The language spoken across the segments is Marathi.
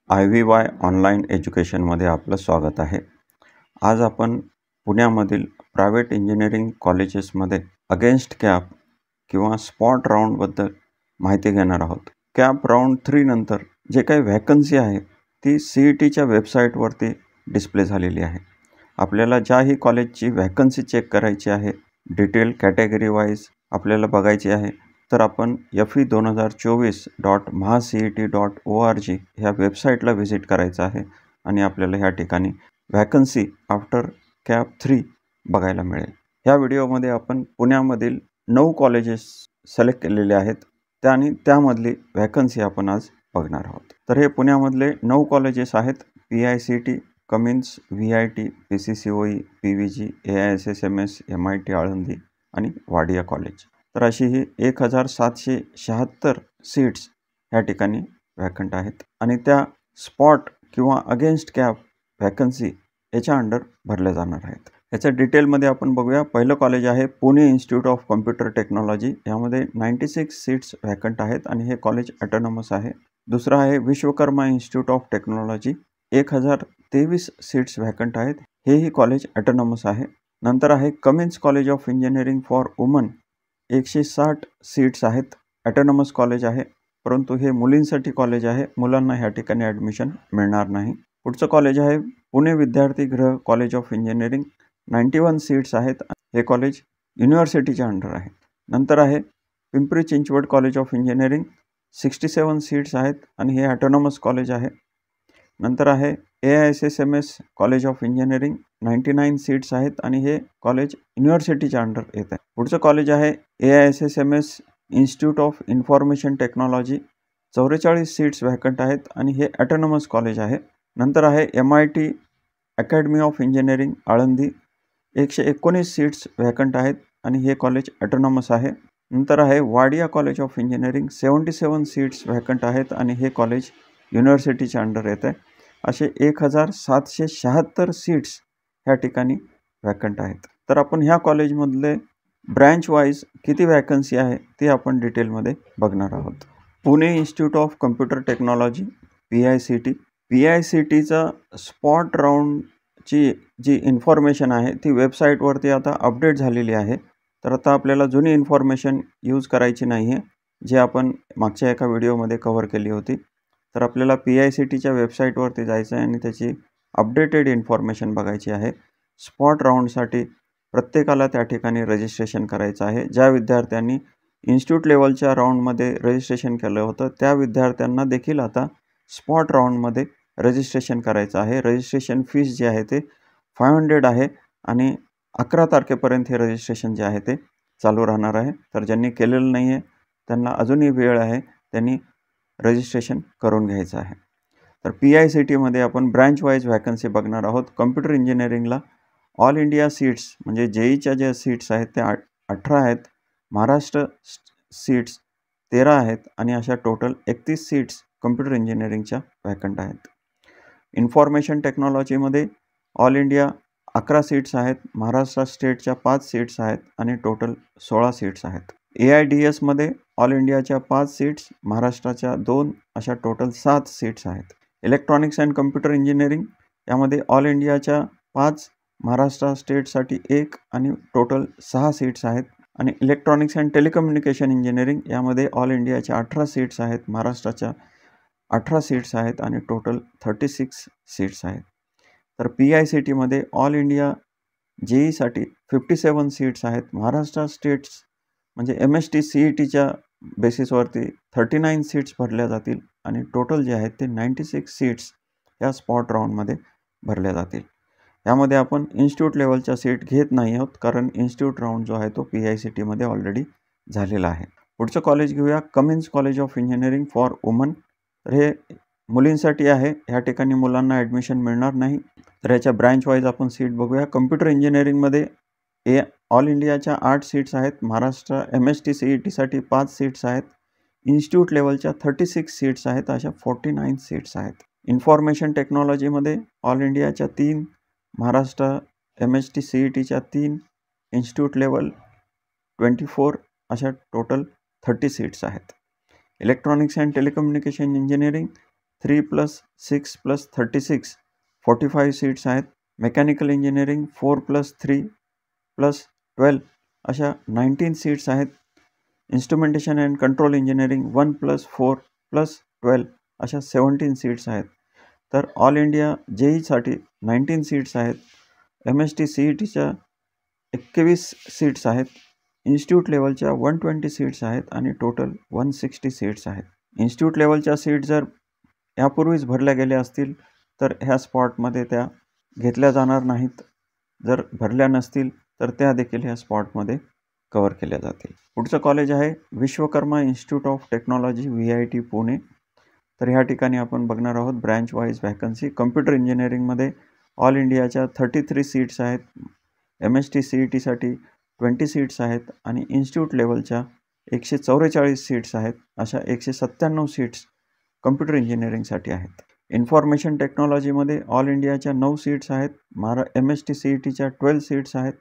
IVY ऑनलाईन एज्युकेशनमध्ये आपलं स्वागत आहे. आज आपण पुण्यामधील प्रायव्हेट इंजिनिअरिंग कॉलेजेसमध्ये अगेन्स्ट कॅप किंवा स्पॉट राऊंडबद्दल माहिती घेणार आहोत. कॅप राऊंड 3 नंतर जे काही व्हॅकन्सी आहे ती CETच्या वेबसाईटवरती डिस्प्ले झालेली आहे. आपल्याला ज्याही कॉलेजची व्हॅकन्सी चेक करायची आहे, डिटेल कॅटेगरी वाईज आपल्याला बघायची आहे, तर आपण fe2024.mahacet.org ह्या वेबसाईटला व्हिजिट करायचं आहे आणि आपल्याला ह्या ठिकाणी व्हॅकन्सी आफ्टर कॅप 3 बघायला मिळेल. ह्या व्हिडिओमध्ये आपण पुण्यामधील 9 कॉलेजेस सिलेक्ट केलेले आहेत आणि त्यामधली व्हॅकन्सी आपण आज बघणार आहोत. तर हे पुण्यामधले 9 कॉलेजेस आहेत. PICT, Cummins, VIT, PCCOE, PVG, AISSMS, MIT Alandi आणि वाडिया कॉलेज. तर अशी ही 1776 सीट्स ह्या ठिकाणी व्हॅकंट आहेत आणि त्या स्पॉट किंवा अगेन्स्ट कॅप व्हॅकन्सी याच्या अंडर भरल्या जाणार आहेत. याच्या डिटेलमध्ये आपण बघूया. पहिलं कॉलेज आहे Pune institute of computer technology. यामध्ये 96 सीट्स व्हॅकंट आहेत आणि हे कॉलेज ऑटोनॉमस आहे. दुसरं आहे Vishwakarma institute of technology. 1023 seats vacant आहेत. हेही कॉलेज ऑटोनॉमस आहे. नंतर आहे Cummins college of engineering for woman. 160 seats आहेत. ऑटोनॉमस कॉलेज आहे, परंतु हे मुलींसाठी कॉलेज आहे. मुलांना ह्या ठिकाणी ॲडमिशन मिळणार नाही. पुढचं कॉलेज आहे पुणे विद्यार्थी गृह कॉलेज ऑफ इंजिनिअरिंग. 91 सीट्स आहेत. हे कॉलेज युनिव्हर्सिटीच्या अंडर आहे. नंतर आहे Pimpri Chinchwad college of engineering. 67 seats आहेत आणि हे ऑटोनॉमस कॉलेज आहे. नंतर आहे AISSMS college of engineering. 99 seats आहेत आणि हे कॉलेज युनिव्हर्सिटीच्या अंडर येत आहे. पुढचं कॉलेज आहे AISSMS institute of information technology. 44 seats vacant आहेत आणि हे ऑटोनॉमस कॉलेज आहे. नंतर आहे MIT academy of engineering Alandi. 119 seats vacant आहेत आणि हे कॉलेज ऑटोनॉमस आहे. नंतर आहे Wadia college of engineering. 77 seats vacant आहेत आणि हे कॉलेज युनिव्हर्सिटीच्या अंडर येत आहे. असे 1776 सीट्स ह्या ठिकाणी व्हॅकंट आहेत. तर आपण ह्या कॉलेजमधले ब्रँच वाईज किती व्हॅकन्सी आहे ते आपण डिटेलमध्ये बघणार आहोत. Pune institute of computer technology PICT. PICTचा स्पॉट राऊंडची जी इन्फॉर्मेशन आहे ती वेबसाईटवरती आता अपडेट झालेली आहे. तर आता आपल्याला जुनी इन्फॉर्मेशन यूज करायची नाही आहे, जे आपण मागच्या एका व्हिडिओमध्ये कव्हर केली होती. तर आपल्याला PICTच्या वेबसाईटवरती जायचं आहे आणि त्याची अपडेटेड इन्फॉर्मेशन बघायची आहे. स्पॉट राऊंडसाठी प्रत्येकाला त्या ठिकाणी रजिस्ट्रेशन करायचं आहे. ज्या विद्यार्थ्यांनी इन्स्टिट्यूट लेवलच्या राऊंडमध्ये रजिस्ट्रेशन केलं होतं त्या विद्यार्थ्यांना देखील आता स्पॉट राऊंडमध्ये रजिस्ट्रेशन करायचं आहे. रजिस्ट्रेशन फीस जे आहे ते 500 आहे आणि 11 तारखेपर्यंत हे रजिस्ट्रेशन जे आहे ते चालू राहणार आहे. तर ज्यांनी केलेलं नाही आहे त्यांना अजूनही वेळ आहे, त्यांनी रजिस्ट्रेशन करून घ्यायचं आहे. तर PICTमध्ये आपण ब्रँच वाईज व्हॅकन्सी बघणार आहोत. कम्प्युटर इंजिनिअरिंगला ऑल इंडिया सीट्स म्हणजे JEEच्या ज्या सीट्स आहेत त्या 18 आहेत. महाराष्ट्र सीट्स 13 आहेत आणि अशा टोटल 31 सीट्स कम्प्युटर इंजिनिअरिंगच्या व्हॅकंट आहेत. इन्फॉर्मेशन टेक्नॉलॉजीमध्ये ऑल इंडिया 11 सीट्स आहेत. महाराष्ट्र स्टेटच्या 5 सीट्स आहेत आणि टोटल 16 सीट्स आहेत. AIDS ऑल इंडियाच्या 5 सीट्स, महाराष्ट्राच्या 2, अशा टोटल 7 सीट्स आहेत. इलेक्ट्रॉनिक्स अँड कम्प्युटर इंजिनिअरिंग यामध्ये ऑल इंडियाच्या 5, महाराष्ट्र स्टेटसाठी 1 आणि टोटल 6 सीट्स आहेत. आणि इलेक्ट्रॉनिक्स अँड टेलिकम्युनिकेशन इंजिनिअरिंग यामध्ये ऑल इंडियाच्या 18 सीट्स आहेत, महाराष्ट्राच्या 18 सीट्स आहेत आणि टोटल 36 सीट्स आहेत. तर PICTमध्ये ऑल इंडिया JEEसाठी 57 सीट्स आहेत. महाराष्ट्र स्टेट्स म्हणजे MST CETच्या बेसिसवरती 39 सीट्स भरल्या जातील आणि टोटल जे आहेत ते 96 सीट्स या स्पॉट राऊंडमध्ये भरल्या जातील. यामध्ये आपण इन्स्टिट्यूट लेवलच्या सीट घेत नाही आहोत, कारण इन्स्टिट्यूट राऊंड जो आहे तो PICTमध्ये ऑलरेडी झालेला आहे. पुढचं कॉलेज घेऊया Cummins college of engineering for woman. तर हे मुलींसाठी आहे. ह्या ठिकाणी मुलांना ॲडमिशन मिळणार नाही. तर याच्या ब्रँच वाईज आपण सीट बघूया. कम्प्युटर इंजिनिअरिंगमध्ये ऑल इंडियाच्या 8 सीट्स आहेत. महाराष्ट्र MST CETसाठी 5 सीट्स आहेत. इन्स्टिट्यूट लेवलच्या 36 सीट्स आहेत. अशा 49 सीट्स आहेत. इन्फॉर्मेशन टेक्नॉलॉजीमध्ये ऑल इंडियाच्या 3, महाराष्ट्र MST CETच्या 3, इन्स्टिट्यूट लेवल 24, अशा टोटल 30 सीट्स आहेत. Electronics and telecommunication engineering 3+6+36 45 seats आहेत. मेकॅनिकल इंजिनिअरिंग 4+3+12 अशा 19 सीट्स आहेत. इन्स्ट्रुमेंटेशन अँड कंट्रोल इंजिनिअरिंग 1+4+12 अशा 17 सीट्स आहेत. तर ऑल इंडिया JEEसाठी 19 सीट्स आहेत. MST CETच्या 21 सीट्स आहेत. इन्स्टिट्यूट लेवलच्या 120 सीट्स आहेत आणि टोटल 160 सीट्स आहेत. इन्स्टिट्यूट लेवलच्या सीट जर यापूर्वीच भरल्या गेल्या असतील तर ह्या स्पॉटमध्ये त्या घेतल्या जाणार नाहीत. जर भरल्या नसतील तर त्या देखील ह्या स्पॉटमध्ये कव्हर केल्या जातील. पुढचं कॉलेज आहे Vishwakarma institute of technology VIT Pune. तर ह्या ठिकाणी आपण बघणार आहोत ब्रँच वाईज व्हॅकन्सी. कम्प्युटर इंजिनिअरिंगमध्ये ऑल इंडियाच्या 33 सीट्स आहेत. MST CETसाठी 20 सीट्स आहेत आणि इन्स्टिट्यूट लेवलच्या 144 सीट्स आहेत. अशा 197 सीट्स कम्प्युटर इंजिनिअरिंगसाठी आहेत. इन्फॉर्मेशन टेक्नॉलॉजीमध्ये ऑल इंडियाच्या 9 सीट्स आहेत. MST CETच्या 12 सीट्स आहेत.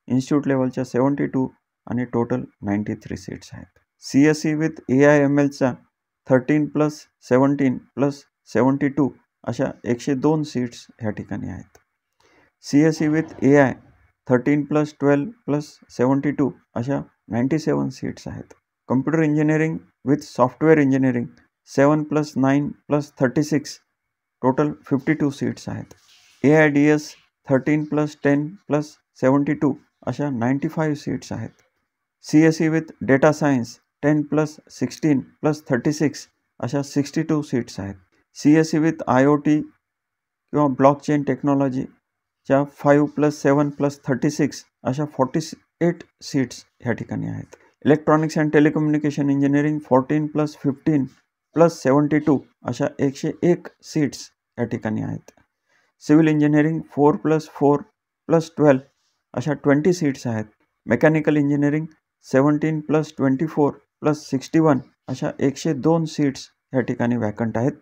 इन्स्टिट्यूट लेवलच्या 72 आणि टोटल 93 सीट्स आहेत. CSE विथ AI/MLच्या 13+17+72 अशा 102 सीट्स ह्या ठिकाणी आहेत. CSE विथ AI 13+12+72 अशा 97 सीट्स आहेत. Computer engineering with software engineering 7+9+36 total 52 seats आहेत. AIDS 13+10+72 अशा 95 सीट्स आहेत. CSE विथ डेटा सायन्स 10+16+36 अशा 62 सीट्स आहेत. CSE विथ IoT किंवा ब्लॉकचेन टेक्नॉलॉजीच्या 5+7+36 अशा 48 सीट्स ह्या ठिकाणी आहेत. इलेक्ट्रॉनिक्स अँड टेलिकम्युनिकेशन इंजिनिअरिंग 14+15+72 अशा 101 सीट्स या ठिकाणी आहेत. सिव्हिल इंजिनिअरिंग 4+4+12 अशा 20 सीट्स आहेत. मेकॅनिकल इंजिनिअरिंग 17+24+61 अशा 102 सीट्स या ठिकाणी वॅकंट आहेत.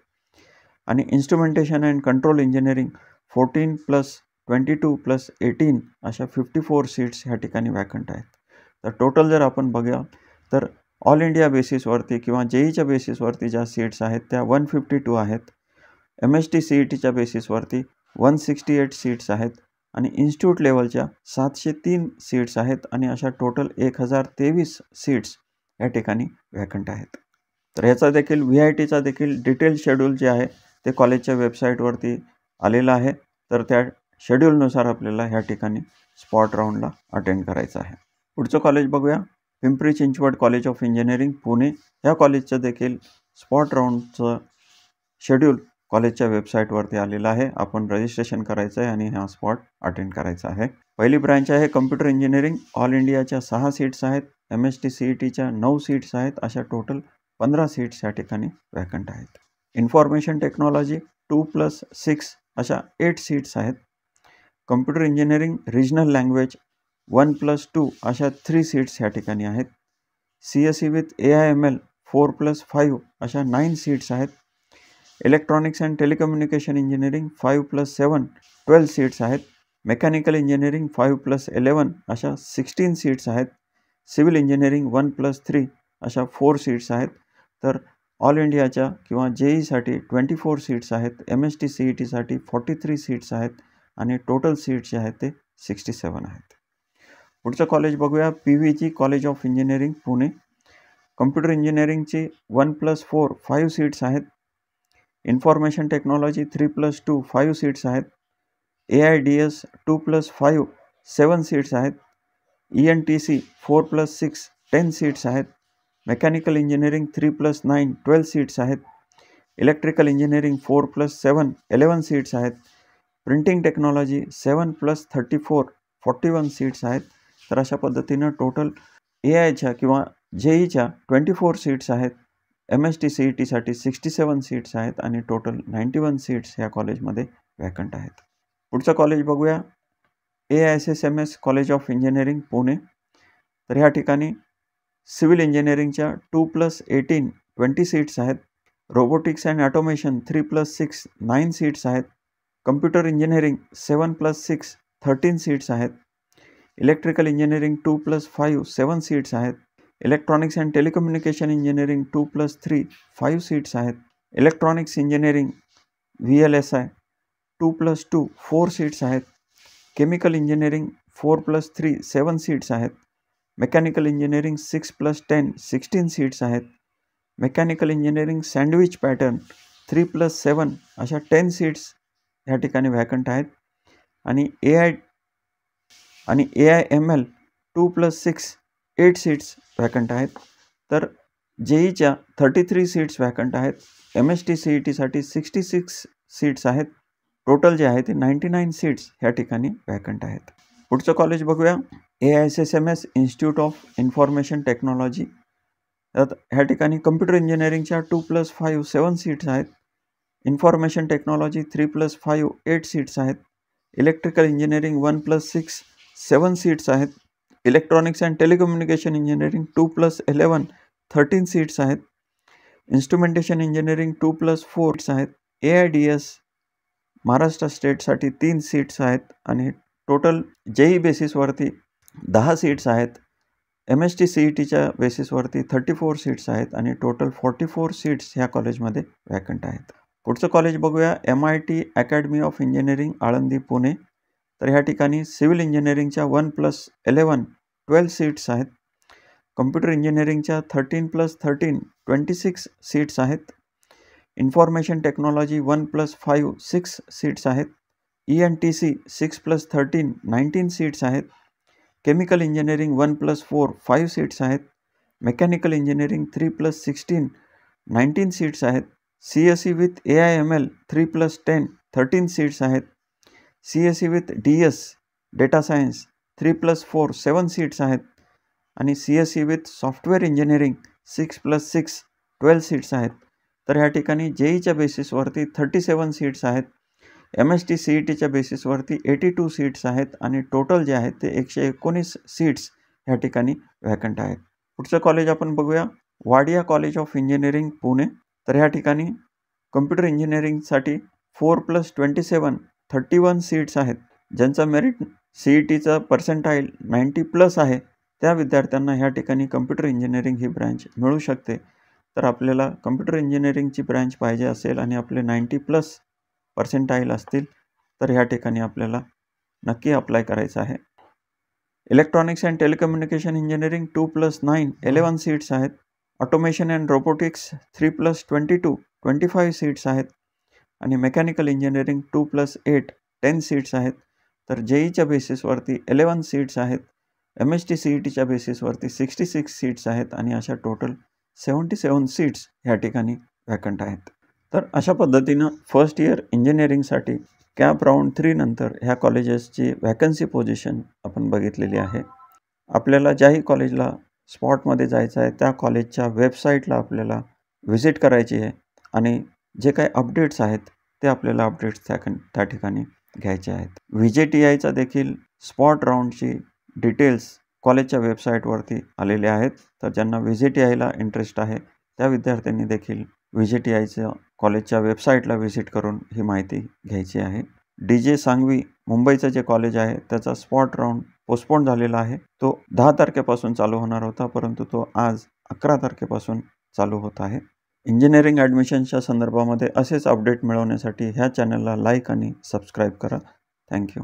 आणि इन्स्ट्रुमेंटेशन अँड कंट्रोल इंजिनिअरिंग 14+22+18 अशा 54 सीट्स ह्या ठिकाणी वॅकंट आहेत. तर टोटल जर आपण बघा तर ऑल इंडिया बेसिसवरती किंवा JEEच्या बेसिसवरती ज्या सीट्स आहेत त्या 152 आहेत. MST CETच्या बेसिसवरती 168 सीट्स आहेत आणि इन्स्टिट्यूट लेवलच्या 703 सीट्स आहेत आणि अशा टोटल 1023 सीट्स या ठिकाणी वॅकंट आहेत. तर ह्याचा देखील VITचा देखील डिटेल शेड्यूल जे आहे ते कॉलेजच्या वेबसाईटवरती आलेलं आहे. तर त्या शेड्यूलनुसार आपल्याला ह्या ठिकाणी स्पॉट राऊंडला अटेंड करायचं आहे. पुढचं कॉलेज बघूया Pimpri Chinchwad college of engineering Pune. ह्या कॉलेजचं देखील स्पॉट राऊंडचं शेड्यूल कॉलेजच्या वेबसाईटवरती आलेलं आहे. आपण रजिस्ट्रेशन करायचं आहे आणि हा स्पॉट अटेंड करायचा आहे. पहिली ब्रँच आहे कम्प्युटर इंजिनिअरिंग. ऑल इंडियाच्या 6 सीट्स आहेत. MST CETच्या 9 सीट्स आहेत. अशा टोटल 15 सीट्स या ठिकाणी वॅकंट आहेत. इन्फॉर्मेशन टेक्नॉलॉजी 2+6 अशा 8 सीट्स आहेत. कम्प्युटर इंजिनिअरिंग रिजनल लँग्वेज 1+2 अशा 3 सीट्स या ठिकाणी आहेत. CSE विथ AI/ML 4+5 अशा 9 सीट्स आहेत. Electronics and telecommunication engineering 5+7 12 seats आहेत. मेकॅनिकल इंजिनिअरिंग 5+11 अशा 16 सीट्स आहेत. सिव्हिल इंजिनिअरिंग 1+3 अशा 4 सीट्स आहेत. तर ऑल इंडियाच्या किंवा JEEसाठी 24 सीट्स आहेत. MST CETसाठी 43 सीट्स आहेत आणि टोटल सीट्स जे आहेत ते 67 आहेत. पुढचं कॉलेज बघूया PVG college of engineering Pune. Computer इंजिनिअरिंगची 1+4 5 सीट्स आहेत. इन्फॉर्मेशन टेक्नॉलॉजी 3+2 5 सीट्स आहेत. AIDS 2+5 7 सीट्स आहेत. ENTC 4+6 10 सीट्स आहेत. मेकॅनिकल इंजिनिअरिंग 3+9 12 सीट्स आहेत. इलेक्ट्रिकल इंजिनिअरिंग 4+7 11 सीट्स आहेत. प्रिंटिंग टेक्नॉलॉजी 7+34 41 सीट्स आहेत. तर अशा पद्धतीनं टोटल AIच्या किंवा JEEच्या 24 सीट्स आहेत. MST CETसाठी 67 सीट्स आहेत आणि टोटल 91 सीट्स ह्या कॉलेजमध्ये वॅकंट आहेत. पुढचं कॉलेज बघूया AISSMS college of engineering Pune. तर ह्या ठिकाणी सिव्हिल इंजिनिअरिंगच्या 2+18 20 सीट्स आहेत. रोबोटिक्स अँड ऑटोमेशन 3+6 9 सीट्स आहेत. कम्प्युटर इंजिनिअरिंग 7+6 13 सीट्स आहेत. इलेक्ट्रिकल इंजिनिअरिंग 2+5 7 सीट्स आहेत. Electronics and telecommunication engineering 2+3 5 seats आहेत. इलेक्ट्रॉनिक्स इंजिनिअरिंग VLSI 2+2 4 सीट्स आहेत. केमिकल इंजिनिअरिंग 4+3 7 सीट्स आहेत. मेकॅनिकल इंजिनिअरिंग 6+10 16 सीट्स आहेत. मेकॅनिकल इंजिनिअरिंग सँडविच पॅटर्न 3+7 अशा 10 सीट्स ह्या ठिकाणी व्हॅकंट आहेत. आणि AIML 2+6 8 सीट्स व्हॅकंट आहेत. तर JEEच्या 33 सीट्स व्हॅकंट आहेत. MST CETसाठी 66 सीट्स आहेत. टोटल जे आहे ते 99 सीट्स ह्या ठिकाणी व्हॅकंट आहेत. पुढचं कॉलेज बघूया, AISSMS institute of information technology. ह्या ठिकाणी कम्प्युटर इंजिनिअरिंगच्या 2+5 7 सीट्स आहेत. इन्फॉर्मेशन टेक्नॉलॉजी 3+5 8 सीट्स आहेत. इलेक्ट्रिकल इंजिनिअरिंग 1+6 7 सीट्स आहेत. Electronics and telecommunication engineering 2+11 13 seats आहेत. इन्स्ट्रुमेंटेशन इंजिनिअरिंग 2+4 सीट्स आहेत. AIDS महाराष्ट्र स्टेटसाठी 3 सीट्स आहेत आणि टोटल JEE बेसिसवरती 10 सीट्स आहेत. MST CETच्या बेसिसवरती 34 सीट्स आहेत आणि टोटल 44 सीट्स ह्या कॉलेजमध्ये व्हॅकंट आहेत. पुढचं कॉलेज बघूया, MIT academy of engineering Alandi Pune. तर ह्या ठिकाणी सिव्हिल इंजिनिअरिंगच्या 1+11 12 सीट्स आहेत. कम्प्युटर इंजिनिअरिंगच्या 13+13 26 सीट्स आहेत. इन्फॉर्मेशन टेक्नॉलॉजी 1+5 6 सीट्स आहेत. ENTC 6+13 19 सीट्स आहेत. केमिकल इंजिनिअरिंग 1+4 5 सीट्स आहेत. मेकॅनिकल इंजिनिअरिंग 3+16 19 सीट्स आहेत. CSE विथ AIML 3+10 13 सीट्स आहेत. CSE with DS data science 3+4 7 seats आहेत. आणि CSE with software engineering 6+6 12 seats आहेत. तर ह्या ठिकाणी JEEच्या बेसिसवरती 37 सीट्स आहेत. MST CETच्या बेसिसवरती 82 सीट्स आहेत आणि टोटल जे आहेत ते 119 सीट्स ह्या ठिकाणी व्हॅकंट आहेत. पुढचं कॉलेज आपण बघूया, Wadia college of engineering Pune. तर ह्या ठिकाणी कम्प्युटर इंजिनिअरिंगसाठी 4+27 31 सीट्स आहेत. ज्यांचा मेरिट CETचा पर्सेंटाईल 90+ आहे त्या विद्यार्थ्यांना ह्या ठिकाणी कम्प्युटर इंजिनिअरिंग ही ब्रँच मिळू शकते. तर आपल्याला कम्प्युटर इंजिनिअरिंगची ब्रँच पाहिजे असेल आणि आपले 90+ पर्सेंटाईल असतील तर ह्या ठिकाणी आपल्याला नक्की अप्लाय करायचं आहे. Electronics and telecommunication engineering 2+9 11 seats आहेत. ऑटोमेशन अँड रोबोटिक्स 3+22 25 सीट्स आहेत. आणि मेकॅनिकल इंजिनिअरिंग 2+8 10 सीट्स आहेत. तर JEEच्या बेसिसवरती 11 सीट्स आहेत. MST CETच्या बेसिसवरती 66 सीट्स आहेत आणि अशा टोटल 77 सीट्स ह्या ठिकाणी व्हॅकंट आहेत. तर अशा पद्धतीनं फर्स्ट इयर इंजिनिअरिंगसाठी कॅप राऊंड 3 नंतर ह्या कॉलेजेसची व्हॅकन्सी पोझिशन आपण बघितलेली आहे. आपल्याला ज्याही कॉलेजला स्पॉटमध्ये जायचं आहे त्या कॉलेजच्या वेबसाईटला आपल्याला व्हिजिट करायची आहे आणि जे काही अपडेट्स आहेत ते आपल्याला अपडेट्स त्या ठिकाणी घ्यायचे आहेत. VJTIचा देखील स्पॉट राऊंडची डिटेल्स कॉलेजच्या वेबसाईटवरती आलेले आहेत. तर ज्यांना VJTIला इंटरेस्ट आहे त्या विद्यार्थ्यांनी देखील VJTIच्या कॉलेजच्या वेबसाईटला व्हिजिट करून ही माहिती घ्यायची आहे. DJ सांगवी मुंबईचं जे कॉलेज आहे त्याचा स्पॉट राऊंड पोस्टपोन झालेला आहे. तो 10 तारखेपासून चालू होणार होता, परंतु तो आज 11 तारखेपासून चालू होत आहे. इंजिनिअरिंग ॲडमिशनच्या संदर्भामध्ये असेच अपडेट मिळवण्यासाठी ह्या चॅनलला लाईक आणि सबस्क्राईब करा. थँक्यू.